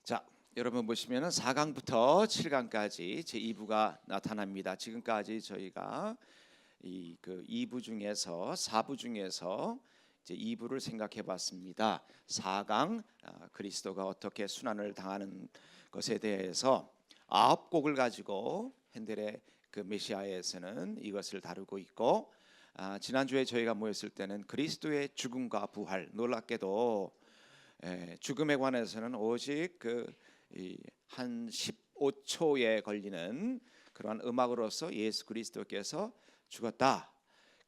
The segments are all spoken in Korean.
자, 여러분 보시면은 4강부터 7강까지 제 2부가 나타납니다. 지금까지 저희가 이 2부 중에서 4부 중에서 이제 2부를 생각해 봤습니다. 4강 그리스도가 어떻게 순환을 당하는 것에 대해서 9곡을 가지고 핸델의 그 메시아에서는 이것을 다루고 있고, 지난주에 저희가 모였을 때는 그리스도의 죽음과 부활, 놀랍게도 죽음에 관해서는 오직 한 15초에 걸리는 그러한 음악으로서 예수 그리스도께서 죽었다.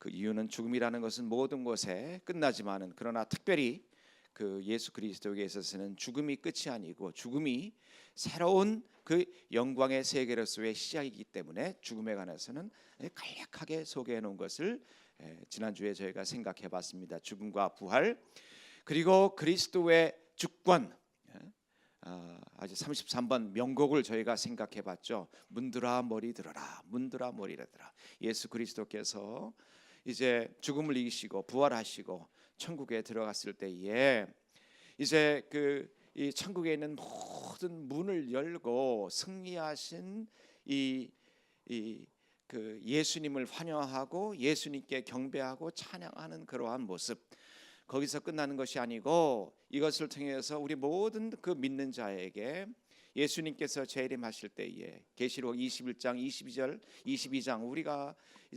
그 이유는 죽음이라는 것은 모든 것에 끝나지만은 그러나 특별히 그 예수 그리스도에게 있어서는 죽음이 끝이 아니고 죽음이 새로운 그 영광의 세계로서의 시작이기 때문에 죽음에 관해서는 간략하게 소개해 놓은 것을 지난주에 저희가 생각해 봤습니다. 죽음과 부활, 그리고 그리스도의 주권, 아주 33번 명곡을 저희가 생각해 봤죠. 문들아 머리 들어라, 문들아 머리 들어라. 예수 그리스도께서 이제 죽음을 이기시고 부활하시고 천국에 들어갔을 때에 이제 이 천국에 있는 모든 문을 열고 승리하신 그 예수님을 환영하고 예수님께 경배하고 찬양하는 그러한 모습, 거기서 끝나는 것이 아니고 이것을 통해서 우리 모든 그 믿는 자에게 예수님께서 재림하실 때에 계시록 21장 22절 22장 우리가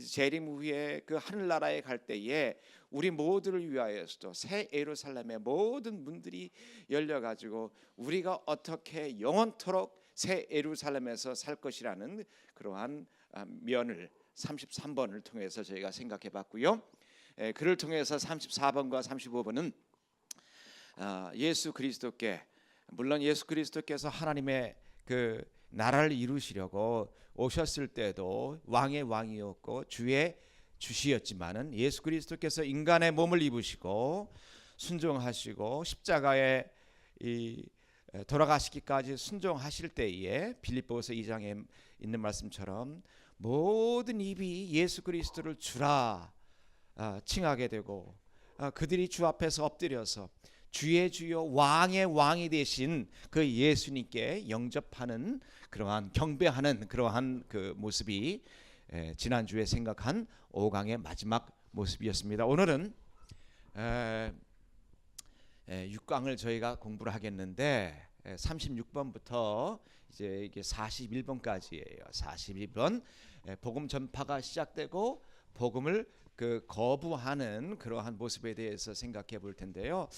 재림 후에 그 하늘나라에 갈 때에 우리 모두를 위하여서도 새 예루살렘의 모든 문들이 열려가지고 우리가 어떻게 영원토록 새 예루살렘에서 살 것이라는 그러한 면을 33번을 통해서 저희가 생각해 봤고요. 그를 통해서 34번과 35번은 예수 그리스도께, 물론 예수 그리스도께서 하나님의 그 나라를 이루시려고 오셨을 때도 왕의 왕이었고 주의 주시였지만은 예수 그리스도께서 인간의 몸을 입으시고 순종하시고 십자가에 돌아가시기까지 순종하실 때에 빌립보서 2장에 있는 말씀처럼 모든 입이 예수 그리스도를 주라 칭하게 되고 그들이 주 앞에서 엎드려서 주의 주여 왕의 왕이 되신 그 예수님께 영접하는 그러한 경배하는 그러한 그 모습이 지난주에 생각한 5강의 마지막 모습이었습니다. 오늘은 6강을 저희가 공부를 하겠는데 36번부터 이제 이게 41번까지예요. 41번 복음 전파가 시작되고 복음을 거부하는 그러한 모습에 대해서 생각해 볼 텐데요.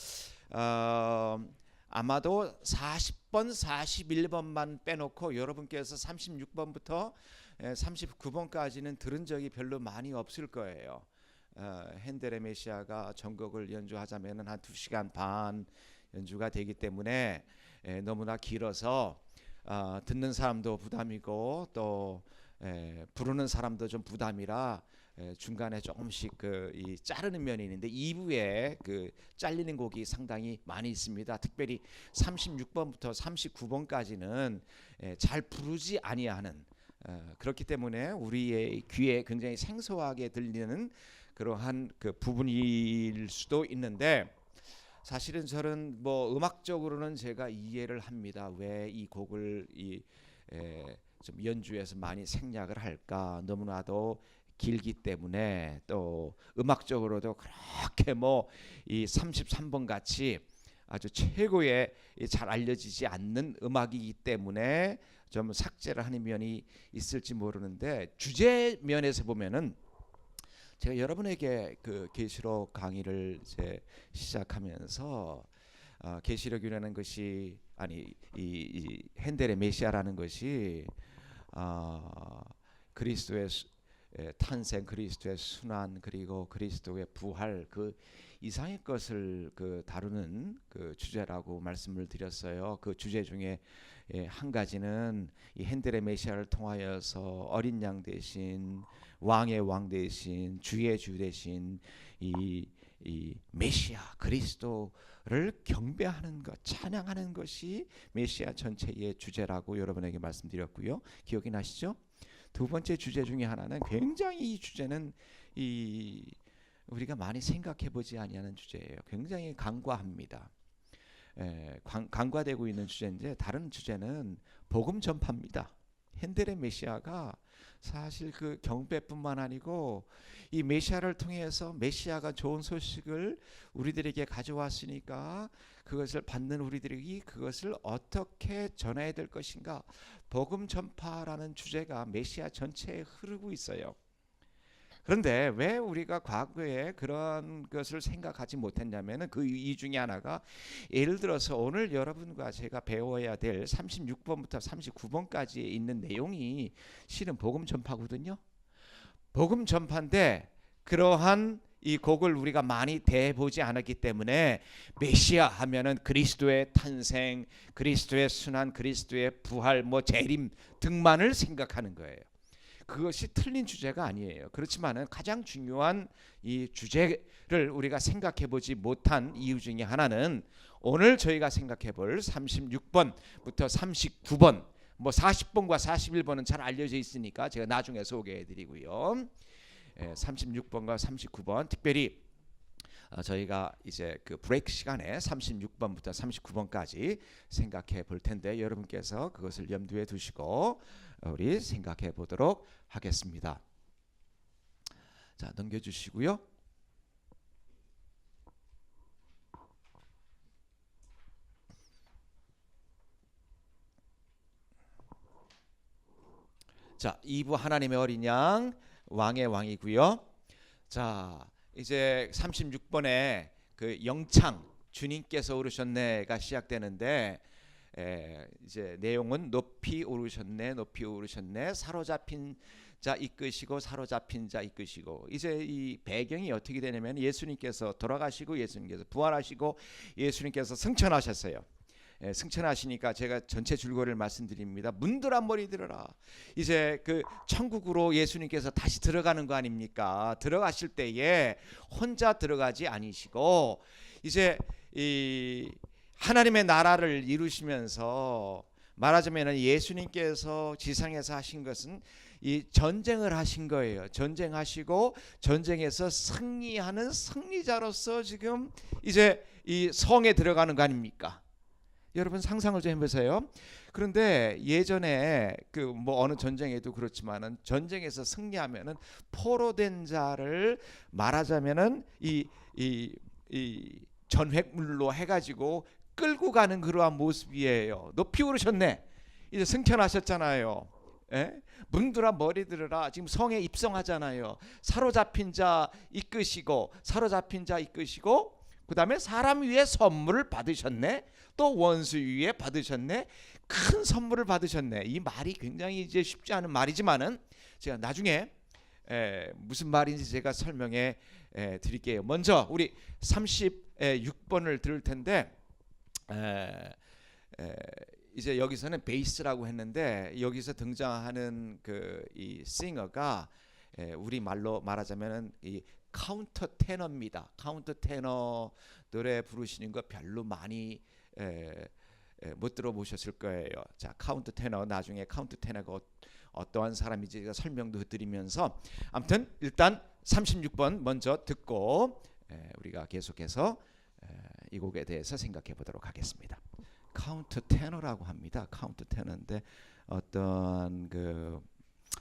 아마도 40번, 41번만 빼놓고 여러분께서 36번부터 39번까지는 들은 적이 별로 많이 없을 거예요. 핸델의 메시아가 전곡을 연주하자면 한 2시간 반 연주가 되기 때문에 너무나 길어서 듣는 사람도 부담이고 또 부르는 사람도 좀 부담이라 중간에 조금씩 이 자르는 면이 있는데 2부에 잘리는 곡이 상당히 많이 있습니다. 특별히 36번부터 39번까지는 잘 부르지 아니하는, 그렇기 때문에 우리의 귀에 굉장히 생소하게 들리는 그러한 그 부분일 수도 있는데, 사실은 저는 뭐 음악적으로는 제가 이해를 합니다. 왜 이 곡을 좀 연주해서 많이 생략을 할까? 너무나도 길기 때문에, 또 음악적으로도 그렇게 이 33번 같이 아주 최고의 잘 알려지지 않는 음악이기 때문에 좀 삭제를 하는 면이 있을지 모르는데, 주제 면에서 보면은 제가 여러분에게 그 계시록 강의를 이제 시작하면서 계시록이라는 것이 이 핸델의 메시아라는 것이 그리스도의 탄생, 그리스도의 순환, 그리고 그리스도의 부활, 그 이상의 것을 다루는 그 주제라고 말씀을 드렸어요. 그 주제 중에 한 가지는 이 핸델의 메시아를 통하여서 어린 양 대신 왕의 왕 대신 주의 주 대신 이 메시아 그리스도를 경배하는 것, 찬양하는 것이 메시아 전체의 주제라고 여러분에게 말씀드렸고요. 기억이 나시죠? 두 번째 주제 중에 하나는 굉장히 이 주제는 우리가 많이 생각해 보지 아니하는 주제예요. 굉장히 간과합니다. 간과되고 있는 주제인데 다른 주제는 복음 전파입니다. 핸델의 메시아가 사실 그 경배뿐만 아니고 이 메시아를 통해서 메시아가 좋은 소식을 우리들에게 가져왔으니까 그것을 받는 우리들이 그것을 어떻게 전해야 될 것인가. 복음 전파라는 주제가 메시아 전체에 흐르고 있어요. 그런데 왜 우리가 과거에 그런 것을 생각하지 못했냐면 그 이유 중에 하나가 예를 들어서 오늘 여러분과 제가 배워야 될 36번부터 39번까지 있는 내용이 실은 복음 전파거든요. 복음 전파인데 그러한 이 곡을 우리가 많이 대보지 않았기 때문에 메시아 하면은 그리스도의 탄생, 그리스도의 순환, 그리스도의 부활, 재림 등만을 생각하는 거예요. 그것이 틀린 주제가 아니에요. 그렇지만은 가장 중요한 이 주제를 우리가 생각해 보지 못한 이유 중에 하나는 오늘 저희가 생각해 볼 36번부터 39번, 40번과 41번은 잘 알려져 있으니까 제가 나중에 소개해 드리고요. 36번과 39번 특별히 저희가 이제 그 브레이크 시간에 36번부터 39번까지 생각해 볼 텐데 여러분께서 그것을 염두에 두시고 우리 생각해 보도록 하겠습니다. 자, 넘겨주시고요. 자, 2부 하나님의 어린 양, 왕의 왕이고요. 자, 이제 36번에 그 영창 주님께서 오르셨네가 시작되는데 이제 내용은 높이 오르셨네, 높이 오르셨네, 사로잡힌 자 이끄시고 사로잡힌 자 이끄시고. 이제 이 배경이 어떻게 되냐면 예수님께서 돌아가시고 예수님께서 부활하시고 예수님께서 승천하셨어요. 승천하시니까 제가 전체 줄거리를 말씀드립니다. 문들아 머리 들어라. 이제 그 천국으로 예수님께서 다시 들어가는 거 아닙니까? 들어가실 때에 혼자 들어가지 아니시고 이제 이 하나님의 나라를 이루시면서 말하자면 예수님께서 지상에서 하신 것은 이 전쟁을 하신 거예요. 전쟁하시고 전쟁에서 승리하는 승리자로서 지금 이제 이 성에 들어가는 거 아닙니까? 여러분 상상을 좀 해보세요. 그런데 예전에 그 어느 전쟁에도 그렇지만은 전쟁에서 승리하면은 포로된 자를 말하자면은 이 전획물로 해가지고 끌고 가는 그러한 모습이에요. 높이 오르셨네. 이제 승천하셨잖아요. 문들아 머리 들으라. 지금 성에 입성하잖아요. 사로잡힌 자 이끄시고 사로잡힌 자 이끄시고 그 다음에 사람 위에 선물을 받으셨네. 또 원수 위에 받으셨네. 큰 선물을 받으셨네. 이 말이 굉장히 이제 쉽지 않은 말이지만은 제가 나중에 무슨 말인지 제가 설명해 드릴게요. 먼저 우리 36번을 들을 텐데 이제 여기서는 베이스라고 했는데 여기서 등장하는 그 이 싱어가 우리 말로 말하자면은 이 카운터 테너입니다. 카운터 테너 노래 부르시는 거 별로 많이 못 들어보셨을 거예요. 자, 카운터 테너 나중에 카운터 테너가 어떠한 사람인지 제가 설명도 드리면서 아무튼 일단 36번 먼저 듣고 우리가 계속해서 이 곡에 대해서 생각해 보도록 하겠습니다. 카운터 테너라고 합니다. 카운터 테너인데 어떤 그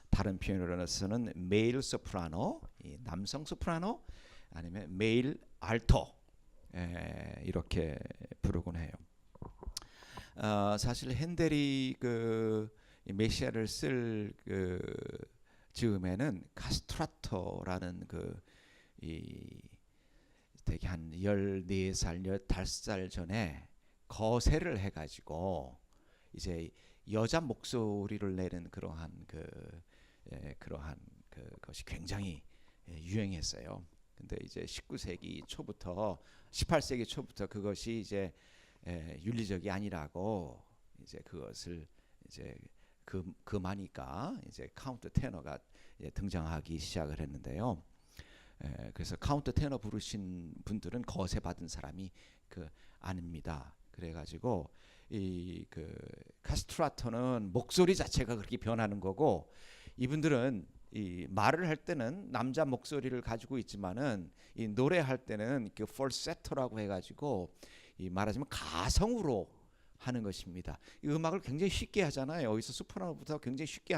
다른 표현으로서는 메일 소프라노, 남성 소프라노 아니면 메일 알토 이렇게 부르곤 해요. 사실 핸델이 그 메시아를 쓸 그 즈음에는 카스트라토라는 되게 한 14살, 15살 전에 거세를 해가지고 이제 여자 목소리를 내는 그러한 그것이 굉장히 유행했어요. 근데 이제 19세기 초부터 18세기 초부터 그것이 이제 윤리적이 아니라고 이제 그것을 이제 금하니까 이제 카운터 테너가 등장하기 시작을 했는데요. 그래서 카운터 테너 부르신 분들은 거세 받은 사람이 아닙니다. 그래가지고 이 카스트라토는 목소리 자체가 그렇게 변하는 거고 이분들은 이 말을 할 때는 남자 목소리를 가지고 있지만은 이 노래할 때는 폴세토라고 해가지고 이 말하자면 가성으로 하는 것입니다. 이 음악을 굉장히 쉽게 하잖아요. 여기서 소프라노부터 굉장히 쉽게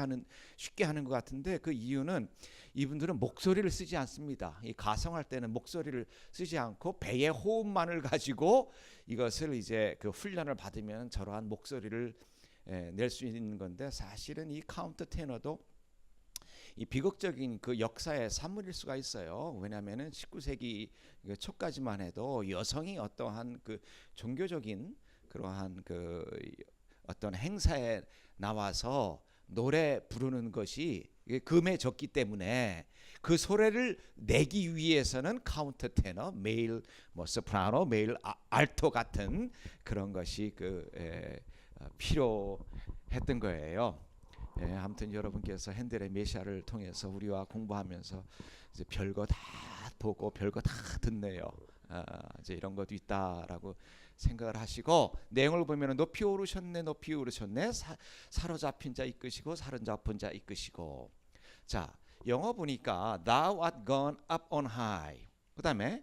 하는 것 같은데 그 이유는 이분들은 목소리를 쓰지 않습니다. 이 가성할 때는 목소리를 쓰지 않고 배의 호흡만을 가지고 이것을 이제 그 훈련을 받으면 저러한 목소리를 낼 수 있는 건데, 사실은 이 카운터 테너도 이 비극적인 그 역사의 산물일 수가 있어요. 왜냐하면은 19세기 초까지만 해도 여성이 어떠한 그 종교적인 그러한 그 어떤 행사에 나와서 노래 부르는 것이 금해졌기 때문에 그 소리를 내기 위해서는 카운터 테너, 메일 소프라노, 메일 알토 같은 그런 것이 필요했던 거예요. 아무튼 여러분께서 핸델의 메시아를 통해서 우리와 공부하면서 이제 별거 다 보고 별거 다 듣네요. 이제 이런 것도 있다라고 생각을 하시고, 내용을 보면 높이 오르셨네, 높이 오르셨네, 사로잡힌 자 이끄시고 사로잡은 자 이끄시고. 자, 영어 보니까 thou art gone up on high. 그다음에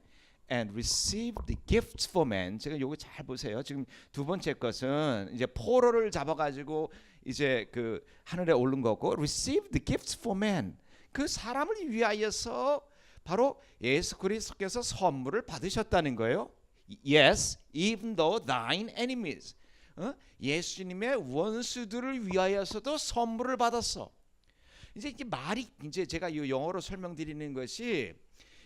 and received the gifts for men. 제가 요거 잘 보세요. 지금 두 번째 것은 이제 포로를 잡아가지고 이제 그 하늘에 오른 거고, receive the gifts for men. 그 사람을 위하여서 바로 예수 그리스도께서 선물을 받으셨다는 거예요. Yes, even though thine enemies. 예수님의 원수들을 위하여서도 선물을 받았어. 이제 이게 말이 이제 제가 이 영어로 설명드리는 것이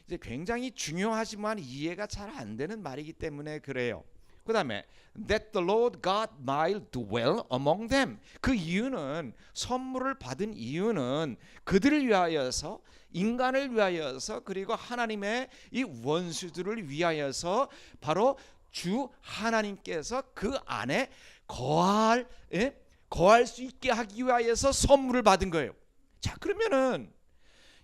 이제 굉장히 중요하지만 이해가 잘 안 되는 말이기 때문에 그래요. 그다음에 that the Lord God might dwell among them. 그 이유는, 선물을 받은 이유는 그들을 위하여서, 인간을 위하여서, 그리고 하나님의 이 원수들을 위하여서 바로 주 하나님께서 그 안에 거할 수 있게 하기 위하여서 선물을 받은 거예요. 자, 그러면은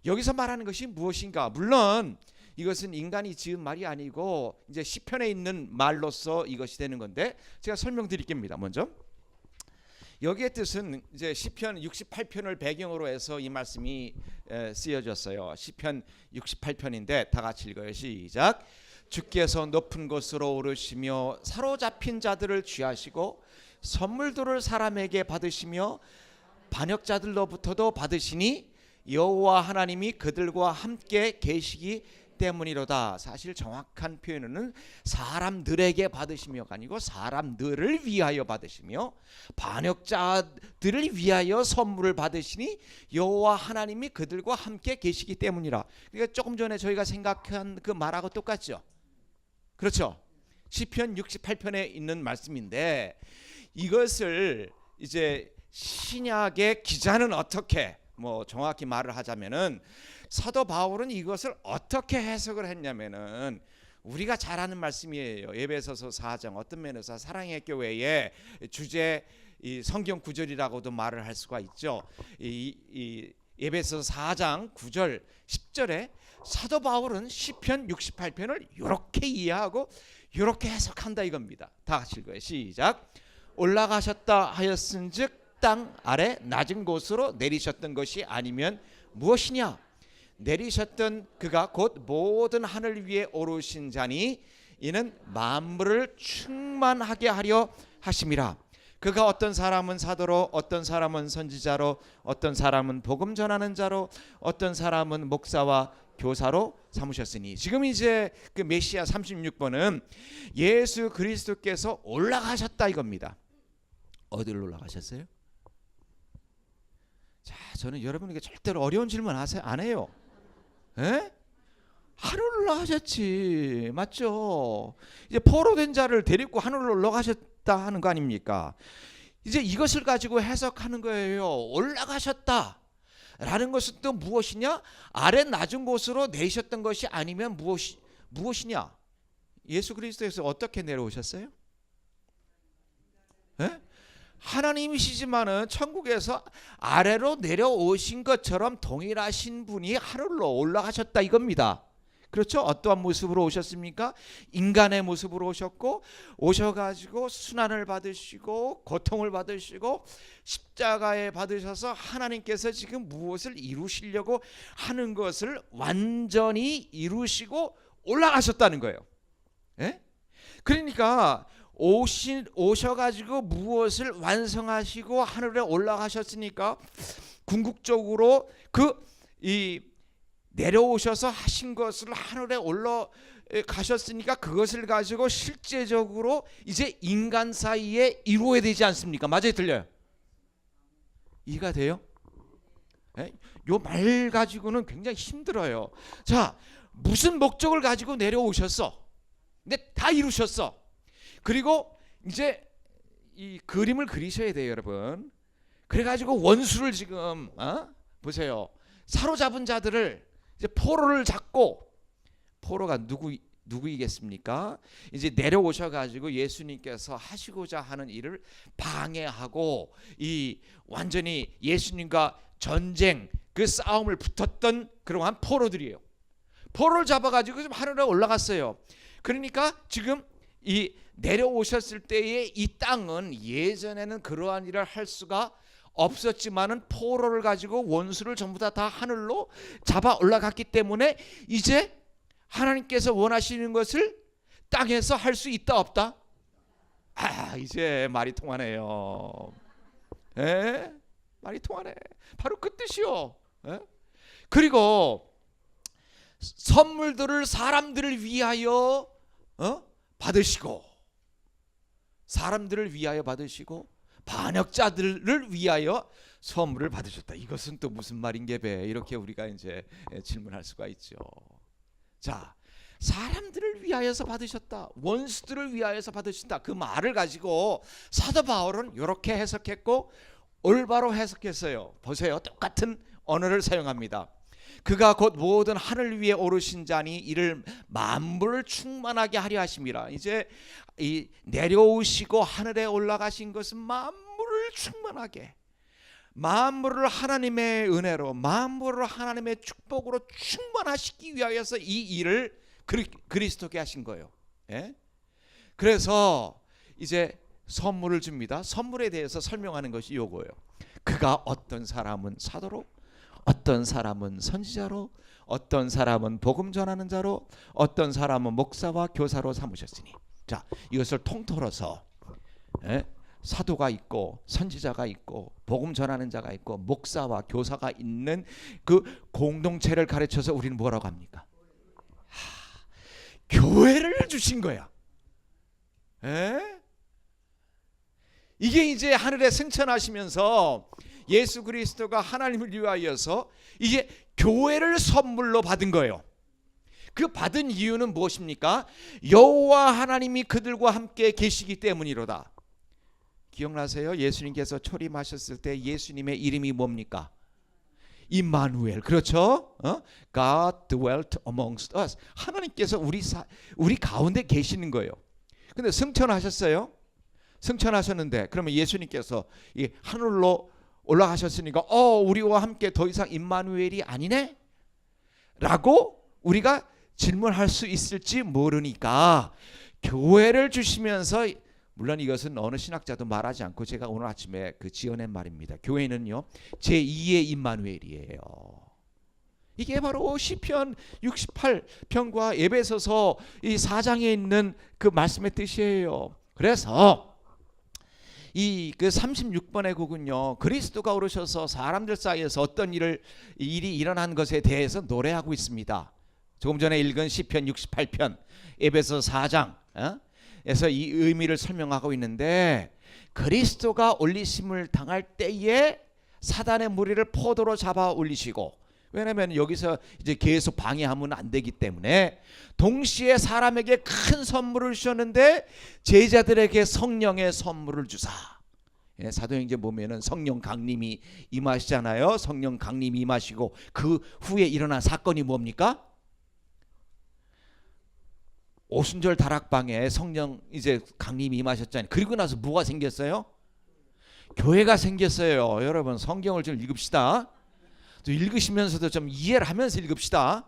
여기서 말하는 것이 무엇인가? 물론 이것은 인간이 지은 말이 아니고 이제 시편에 있는 말로서 이것이 되는 건데, 제가 설명드릴게요. 먼저 여기의 뜻은 이제 시편 68편을 배경으로 해서 이 말씀이 쓰여졌어요. 시편 68편인데 다 같이 읽어요. 시작. 주께서 높은 곳으로 오르시며 사로잡힌 자들을 취하시고 선물들을 사람에게 받으시며 반역자들로부터도 받으시니 여호와 하나님이 그들과 함께 계시기 때문이로다. 사실 정확한 표현은 사람들에게 받으시며가 아니고 사람들을 위하여 받으시며 반역자들을 위하여 선물을 받으시니 여호와 하나님이 그들과 함께 계시기 때문이라. 그러니까 조금 전에 저희가 생각한 그 말하고 똑같죠. 그렇죠. 시편 68편에 있는 말씀인데, 이것을 이제 신약의 기자는 어떻게, 정확히 말을 하자면은 사도 바울은 이것을 어떻게 해석을 했냐면은 우리가 잘 아는 말씀이에요. 에베소서 4장, 어떤 면에서 사랑의 교회의 주제 이 성경 구절이라고도 말을 할 수가 있죠. 이 에베소서 4장 9절 10절에 사도 바울은 시편 68편을 이렇게 이해하고 이렇게 해석한다 이겁니다. 다 같이 읽어요. 시작. 올라가셨다 하였은즉 땅 아래 낮은 곳으로 내리셨던 것이 아니면 무엇이냐? 내리셨던 그가 곧 모든 하늘 위에 오르신 자니 이는 만물을 충만하게 하려 하심이라. 그가 어떤 사람은 사도로, 어떤 사람은 선지자로, 어떤 사람은 복음 전하는 자로, 어떤 사람은 목사와 교사로 삼으셨으니. 지금 이제 그 메시아 36번은 예수 그리스도께서 올라가셨다 이겁니다. 어디로 올라가셨어요? 자, 저는 여러분에게 절대로 어려운 질문 안 해요. 에? 하늘로 올라가셨지, 맞죠? 이제 포로된 자를 데리고 하늘로 올라가셨다 하는 거 아닙니까? 이제 이것을 가지고 해석하는 거예요. 올라가셨다 라는 것은 또 무엇이냐? 아래 낮은 곳으로 내셨던 것이 아니면 무엇이냐? 예수 그리스도에서 어떻게 내려오셨어요? 에? 하나님이시지만은 천국에서 아래로 내려오신 것처럼 동일하신 분이 하늘로 올라가셨다 이겁니다. 그렇죠? 어떠한 모습으로 오셨습니까? 인간의 모습으로 오셨고, 오셔가지고 순환을 받으시고 고통을 받으시고 십자가에 받으셔서 하나님께서 지금 무엇을 이루시려고 하는 것을 완전히 이루시고 올라가셨다는 거예요. 예? 그러니까 오셔가지고 무엇을 완성하시고 하늘에 올라가셨으니까 궁극적으로 이 내려오셔서 하신 것을 하늘에 올라가셨으니까 그것을 가지고 실제적으로 이제 인간 사이에 이루어야 되지 않습니까? 맞아요, 틀려요? 이해가 돼요? 요 말 가지고는 굉장히 힘들어요. 자, 무슨 목적을 가지고 내려오셨어? 근데 다 이루셨어. 그리고 이제 이 그림을 그리셔야 돼요, 여러분. 그래가지고 원수를 지금 보세요. 사로잡은 자들을 이제 포로를 잡고, 포로가 누구이겠습니까? 이제 내려오셔가지고 예수님께서 하시고자 하는 일을 방해하고 이 완전히 예수님과 전쟁 그 싸움을 붙었던 그러한 포로들이에요. 포로를 잡아가지고 지금 하늘에 올라갔어요. 그러니까 지금 이 내려오셨을 때의 이 땅은 예전에는 그러한 일을 할 수가 없었지만은 포로를 가지고 원수를 전부 다 하늘로 잡아 올라갔기 때문에 이제 하나님께서 원하시는 것을 땅에서 할 수 있다 없다? 이제 말이 통하네요. 말이 통하네. 바로 그 뜻이요. 그리고 선물들을 사람들을 위하여 받으시고, 사람들을 위하여 받으시고 반역자들을 위하여 선물을 받으셨다. 이것은 또 무슨 말인게 배? 이렇게 우리가 이제 질문할 수가 있죠. 자, 사람들을 위하여서 받으셨다, 원수들을 위하여서 받으신다. 그 말을 가지고 사도 바울은 이렇게 해석했고 올바로 해석했어요. 보세요. 똑같은 언어를 사용합니다. 그가 곧 모든 하늘 위에 오르신 자니 이를 만물을 충만하게 하려 하심이라. 이제 이 내려오시고 하늘에 올라가신 것은 만물을 충만하게, 만물을 하나님의 은혜로, 만물을 하나님의 축복으로 충만하시기 위하여서 이 일을 그리스도께 하신 거예요. 그래서 이제 선물을 줍니다. 선물에 대해서 설명하는 것이 요거예요. 그가 어떤 사람은 사도로, 어떤 사람은 선지자로, 어떤 사람은 복음 전하는 자로, 어떤 사람은 목사와 교사로 삼으셨으니. 자, 이것을 통틀어서 사도가 있고 선지자가 있고 복음 전하는 자가 있고 목사와 교사가 있는 그 공동체를 가르쳐서 우리는 뭐라고 합니까? 교회를 주신 거야. 이게 이제 하늘에 승천하시면서 예수 그리스도가 하나님을 위하여서 이제 교회를 선물로 받은 거예요. 그 받은 이유는 무엇입니까? 여호와 하나님이 그들과 함께 계시기 때문이로다. 기억나세요? 예수님께서 초림하셨을 때 예수님의 이름이 뭡니까? 임마누엘. 그렇죠? God dwelt amongst us. 하나님께서 우리 가운데 계시는 거예요. 근데 승천하셨어요. 승천하셨는데 그러면 예수님께서 이 하늘로 올라가셨으니까 우리와 함께 더 이상 임마누엘이 아니네? 라고 우리가 질문할 수 있을지 모르니까 교회를 주시면서, 물론 이것은 어느 신학자도 말하지 않고 제가 오늘 아침에 지어낸 말입니다. 교회는요 제2의 임마누엘이에요. 이게 바로 시편 68편과 에베소서 이 4장에 있는 그 말씀의 뜻이에요. 그래서 이 36번의 곡은요 그리스도가 오르셔서 사람들 사이에서 어떤 일이 일어난 것에 대해서 노래하고 있습니다. 조금 전에 읽은 시편 68편, 에베소 4장 에서 이 의미를 설명하고 있는데, 그리스도가 올리심을 당할 때에 사단의 무리를 포도로 잡아 올리시고, 왜냐하면 여기서 이제 계속 방해하면 안 되기 때문에 동시에 사람에게 큰 선물을 주셨는데 제자들에게 성령의 선물을 주사. 사도행전 보면은 성령 강림이 임하시잖아요. 성령 강림이 임하시고 그 후에 일어난 사건이 뭡니까? 오순절 다락방에 성령 이제 강림이 임하셨잖아요. 그리고 나서 뭐가 생겼어요? 교회가 생겼어요. 여러분 성경을 좀 읽읍시다. 또 읽으시면서도 좀 이해를 하면서 읽읍시다.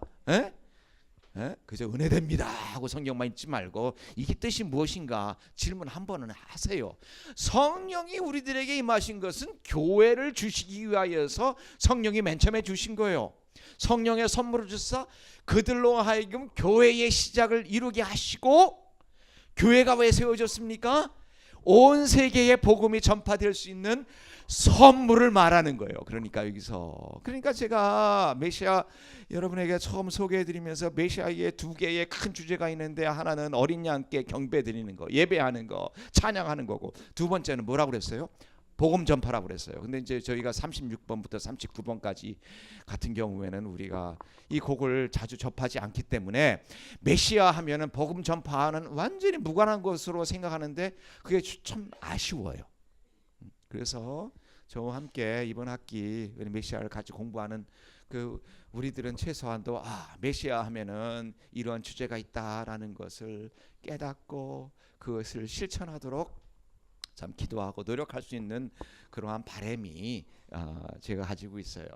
그저 은혜됩니다 하고 성경만 읽지 말고 이게 뜻이 무엇인가 질문 한 번은 하세요. 성령이 우리들에게 임하신 것은 교회를 주시기 위하여서 성령이 맨 처음에 주신 거예요. 성령의 선물을 주사 그들로 하여금 교회의 시작을 이루게 하시고 교회가 왜 세워졌습니까? 온 세계에 복음이 전파될 수 있는 선물을 말하는 거예요. 그러니까 여기서 제가 메시아 여러분에게 처음 소개해드리면서 메시아의 두 개의 큰 주제가 있는데, 하나는 어린 양께 경배 드리는 거, 예배하는 거, 찬양하는 거고, 두 번째는 뭐라고 그랬어요? 복음 전파라고 그랬어요. 근데 이제 저희가 36번부터 39번까지 같은 경우에는 우리가 이 곡을 자주 접하지 않기 때문에 메시아 하면은 복음 전파는 완전히 무관한 것으로 생각하는데 그게 참 아쉬워요. 그래서 저와 함께 이번 학기 메시아를 같이 공부하는 우리들은 최소한도 메시아 하면은 이런 주제가 있다라는 것을 깨닫고 그것을 실천하도록 참 기도하고 노력할 수 있는 그러한 바람이 제가 가지고 있어요.